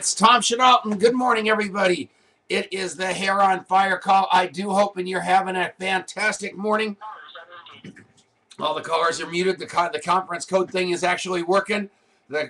It's Tom Chenault, and good morning, everybody. It is the Hair on Fire call. I do hope and you're having a fantastic morning. All the callers are muted. The conference code thing is actually working. The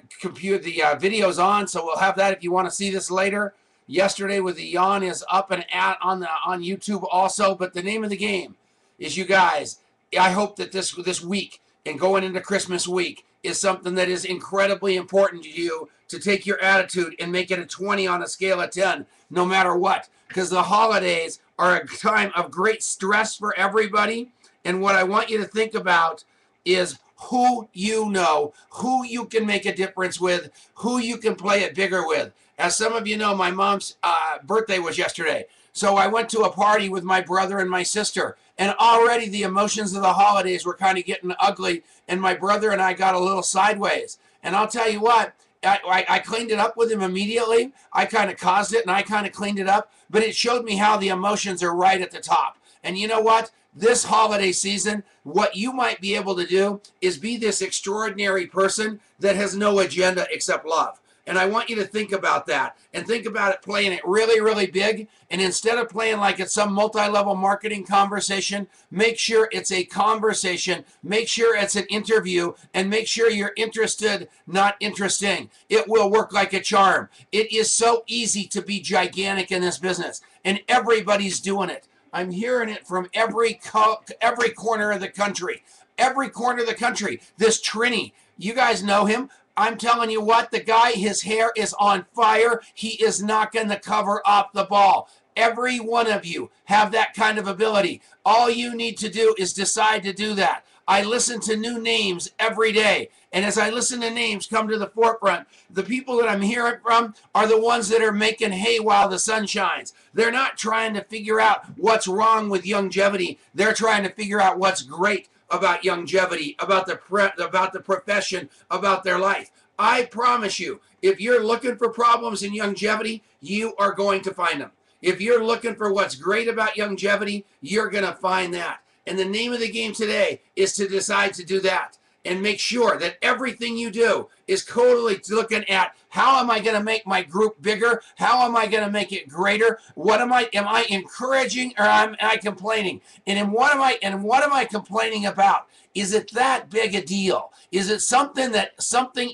video's on, so we'll have that if you want to see this later. Yesterday with the yawn is up and on YouTube also. But the name of the game is, you guys, I hope that this week and going into Christmas week is something that is incredibly important to you, to take your attitude and make it a 20 on a scale of 10, no matter what. Because the holidays are a time of great stress for everybody. And what I want you to think about is who you know, who you can make a difference with, who you can play it bigger with. As some of you know, my mom's birthday was yesterday. So I went to a party with my brother and my sister. And already the emotions of the holidays were kind of getting ugly. And my brother and I got a little sideways. And I'll tell you what, I cleaned it up with him immediately. I kind of caused it and I kind of cleaned it up. But it showed me how the emotions are right at the top. And you know what? This holiday season, what you might be able to do is be this extraordinary person that has no agenda except love. And I want you to think about that and think about it playing it really, really big. And instead of playing like it's some multi-level marketing conversation, make sure it's a conversation. Make sure it's an interview, and make sure you're interested, not interesting. It will work like a charm. It is so easy to be gigantic in this business, and everybody's doing it. I'm hearing it from every corner of the country. Every corner of the country. This Trini, you guys know him. I'm telling you what, the guy, his hair is on fire. He is knocking the cover off the ball. Every one of you have that kind of ability. All you need to do is decide to do that. I listen to new names every day. And as I listen to names come to the forefront, the people that I'm hearing from are the ones that are making hay while the sun shines. They're not trying to figure out what's wrong with longevity. They're trying to figure out what's great about longevity, about the profession, about their life. I promise you, if you're looking for problems in longevity, you are going to find them. If you're looking for what's great about longevity, you're going to find that. And the name of the game today is to decide to do that. And make sure that everything you do is totally looking at, how am I going to make my group bigger? How am I going to make it greater? What am I encouraging, or am I complaining? And what am I complaining about? Is it that big a deal? Is it something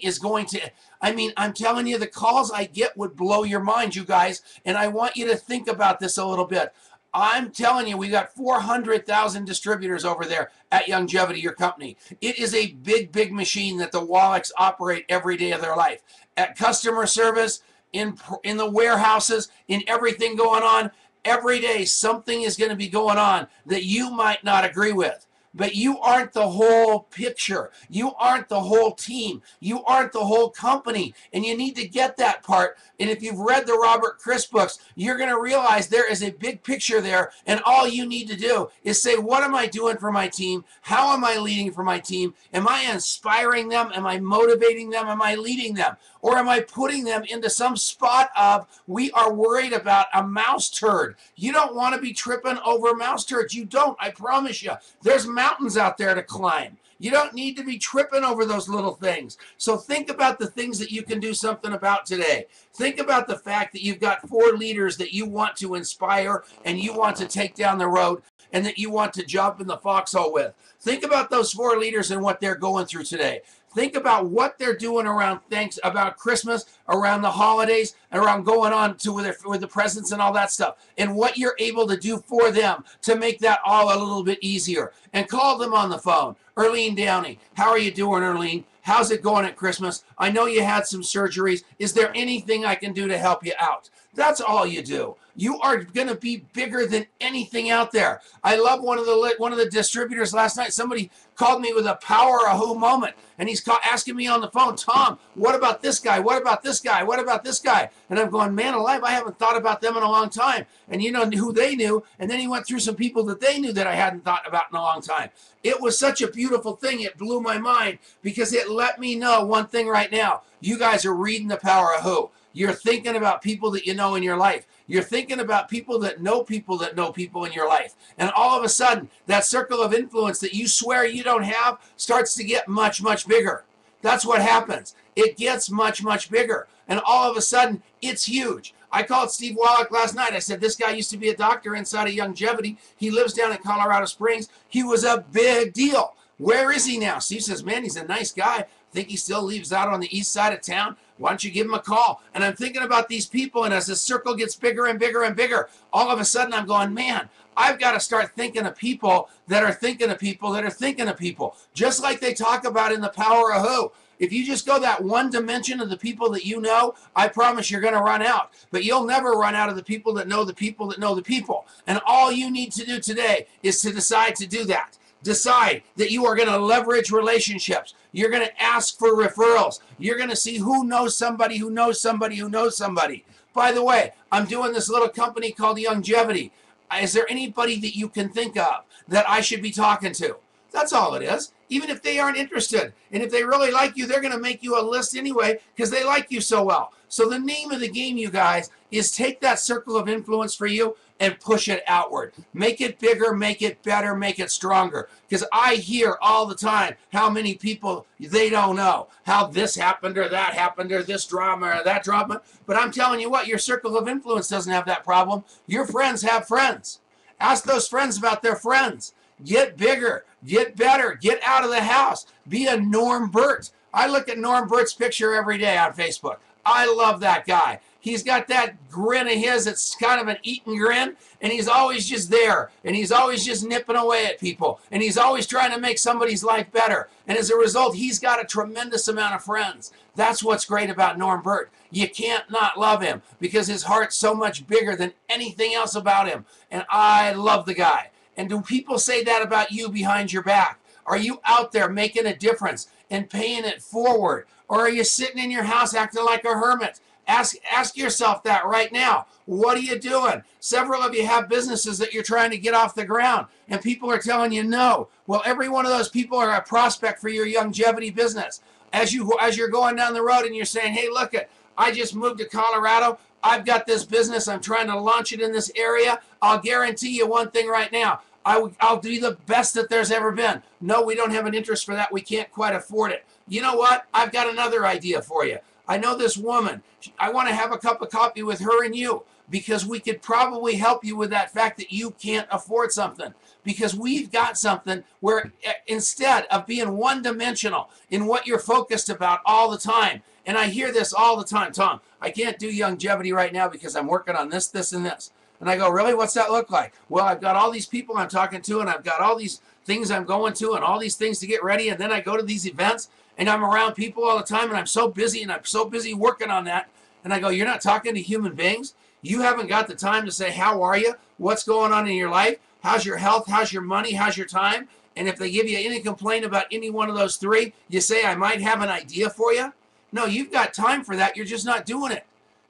is going to, I mean, I'm telling you, the calls I get would blow your mind, you guys. And I want you to think about this a little bit. I'm telling you, we got 400,000 distributors over there at Longevity, your company. It is a big, big machine that the Wallachs operate every day of their life. At customer service, in the warehouses, in everything going on, every day something is going to be going on that you might not agree with. But you aren't the whole picture. You aren't the whole team. You aren't the whole company. And you need to get that part. And if you've read the Robert Chris books, you're going to realize there is a big picture there. And all you need to do is say, what am I doing for my team? How am I leading for my team? Am I inspiring them? Am I motivating them? Am I leading them? Or am I putting them into some spot of, we are worried about a mouse turd? You don't want to be tripping over mouse turds. You don't, I promise you. There's mountains out there to climb. You don't need to be tripping over those little things. So think about the things that you can do something about today. Think about the fact that you've got 4 leaders that you want to inspire and you want to take down the road and that you want to jump in the foxhole with. Think about those 4 leaders and what they're going through today. Think about what they're doing around about Christmas, around the holidays, around going on to with the presents and all that stuff, and what you're able to do for them to make that all a little bit easier. And call them on the phone. Erlene Downey, how are you doing, Erlene? How's it going at Christmas? I know you had some surgeries. Is there anything I can do to help you out? That's all you do. You are going to be bigger than anything out there. I love one of the distributors last night. Somebody called me with a power of who moment, and he's asking me on the phone, Tom, what about this guy? What about this guy? What about this guy? And I'm going, man alive, I haven't thought about them in a long time. And you know who they knew, and then he went through some people that they knew that I hadn't thought about in a long time. It was such a beautiful thing. It blew my mind because it let me know one thing right now. You guys are reading the power of who. You're thinking about people that you know in your life. You're thinking about people that know people in your life. And all of a sudden, that circle of influence that you swear you don't have starts to get much, much bigger. That's what happens. It gets much, much bigger. And all of a sudden, it's huge. I called Steve Wallach last night. I said, this guy used to be a doctor inside of Longevity. He lives down in Colorado Springs. He was a big deal. Where is he now? Steve says, man, he's a nice guy. I think he still lives out on the east side of town. Why don't you give him a call? And I'm thinking about these people, and as the circle gets bigger and bigger and bigger, all of a sudden I'm going, man, I've got to start thinking of people that are thinking of people that are thinking of people. Just like they talk about in The Power of Who. If you just go that one dimension of the people that you know, I promise you're going to run out. But you'll never run out of the people that know the people that know the people. And all you need to do today is to decide to do that. Decide that you are going to leverage relationships. You're going to ask for referrals. You're going to see who knows somebody who knows somebody who knows somebody. By the way, I'm doing this little company called Longevity. Is there anybody that you can think of that I should be talking to? That's all it is. Even if they aren't interested. And if they really like you, they're going to make you a list anyway because they like you so well. So the name of the game, you guys, is take that circle of influence for you and push it outward. Make it bigger, make it better, make it stronger. Because I hear all the time how many people they don't know. How this happened or that happened or this drama or that drama. But I'm telling you what, your circle of influence doesn't have that problem. Your friends have friends. Ask those friends about their friends. Get bigger, get better, get out of the house. Be a Norm Burt. I look at Norm Burt's picture every day on Facebook. I love that guy. He's got that grin of his that's kind of an eaten grin, and he's always just there, and he's always just nipping away at people, and he's always trying to make somebody's life better. And as a result, he's got a tremendous amount of friends. That's what's great about Norm Burt. You can't not love him because his heart's so much bigger than anything else about him. And I love the guy. And do people say that about you behind your back? Are you out there making a difference and paying it forward? Or are you sitting in your house acting like a hermit? Ask yourself that right now. What are you doing? Several of you have businesses that you're trying to get off the ground, and people are telling you no. Well, every one of those people are a prospect for your Longevity business. As you're going down the road and you're saying, hey, look, I just moved to Colorado. I've got this business. I'm trying to launch it in this area. I'll guarantee you one thing right now. I'll do the best that there's ever been. No, we don't have an interest for that. We can't quite afford it. You know what? I've got another idea for you. I know this woman. I want to have a cup of coffee with her and you because we could probably help you with that fact that you can't afford something. Because we've got something where instead of being one-dimensional in what you're focused about all the time, and I hear this all the time, Tom, I can't do Longevity right now because I'm working on this, this, and this. And I go, really? What's that look like? Well, I've got all these people I'm talking to, and I've got all these things I'm going to, and all these things to get ready, and then I go to these events, and I'm around people all the time, and I'm so busy working on that. And I go, you're not talking to human beings? You haven't got the time to say, how are you? What's going on in your life? How's your health? How's your money? How's your time? And if they give you any complaint about any one of those three, you say, I might have an idea for you. No, you've got time for that. You're just not doing it.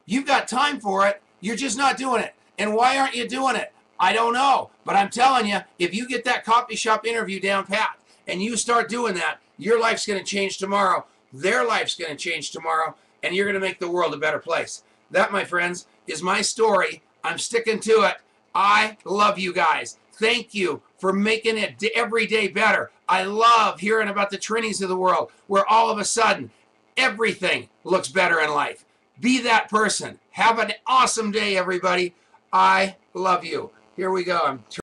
You've got time for it. You're just not doing it. And why aren't you doing it? I don't know. But I'm telling you, if you get that coffee shop interview down pat and you start doing that, your life's going to change tomorrow. Their life's going to change tomorrow. And you're going to make the world a better place. That, my friends, is my story. I'm sticking to it. I love you guys. Thank you for making it every day better. I love hearing about the Trinis of the world where all of a sudden everything looks better in life. Be that person. Have an awesome day, everybody. I love you. Here we go.